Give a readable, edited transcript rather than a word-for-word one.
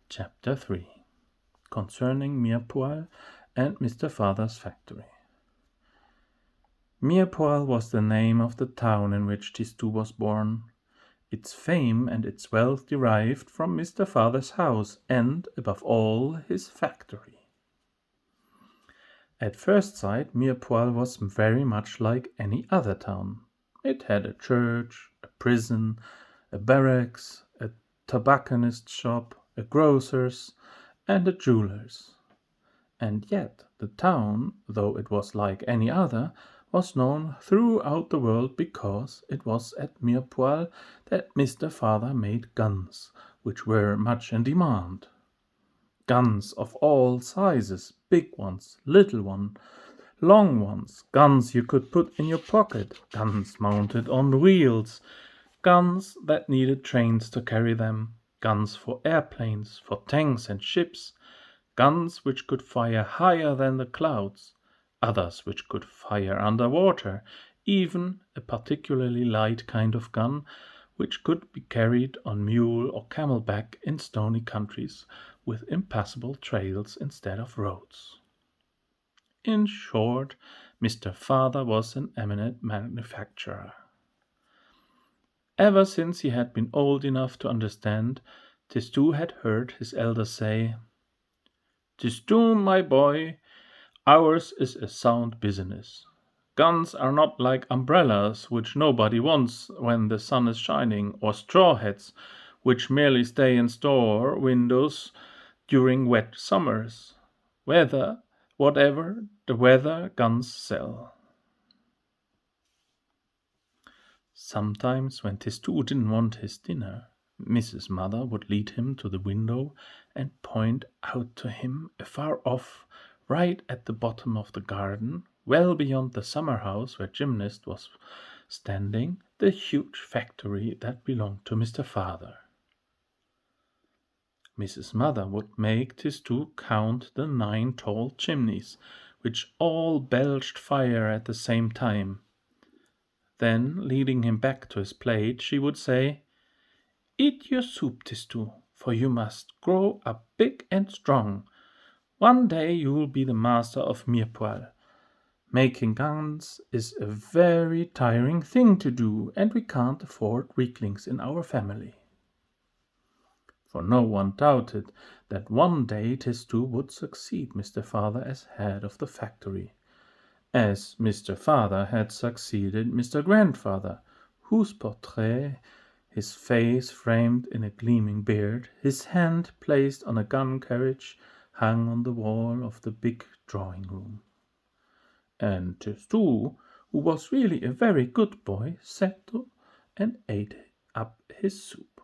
Chapter 3 Concerning Mirepoix and Mr. Father's Factory. Mirepoix was the name of the town in which Tistou was born. Its fame and its wealth derived from Mr. Father's house and, above all, his factory. At first sight, Mirepoix was very much like any other town. It had a church, a prison, a barracks, a tobacconist's shop, a grocer's, and a jeweler's. And yet the town, though it was like any other, was known throughout the world because it was at Mirepoix that Mr. Father made guns, which were much in demand. Guns of all sizes, big ones, little ones, long ones, guns you could put in your pocket, guns mounted on wheels, guns that needed trains to carry them, guns for airplanes, for tanks and ships, guns which could fire higher than the clouds, others which could fire underwater, even a particularly light kind of gun which could be carried on mule or camelback in stony countries with impassable trails instead of roads. In short, Mr. Father was an eminent manufacturer. Ever since he had been old enough to understand, Tistou had heard his elders say, "Tistou, my boy, ours is a sound business. Guns are not like umbrellas, which nobody wants when the sun is shining, or straw hats, which merely stay in store windows during wet summers. Whatever the weather, guns sell." Sometimes, when Tistou didn't want his dinner, Mrs. Mother would lead him to the window and point out to him afar off, right at the bottom of the garden, well beyond the summer house where Gymnast was standing, the huge factory that belonged to Mr. Father. Mrs. Mother would make Tistou count the 9 tall chimneys, which all belched fire at the same time. Then, leading him back to his plate, she would say, "Eat your soup, Tistou, for you must grow up big and strong. One day you will be the master of Mirepoix. Making guns is a very tiring thing to do, and we can't afford weaklings in our family." For no one doubted that one day Tistou would succeed Mr. Father as head of the factory, as Mr. Father had succeeded Mr. Grandfather, whose portrait, his face framed in a gleaming beard, his hand placed on a gun carriage, hung on the wall of the big drawing-room. And Tistou, who was really a very good boy, sat and ate up his soup.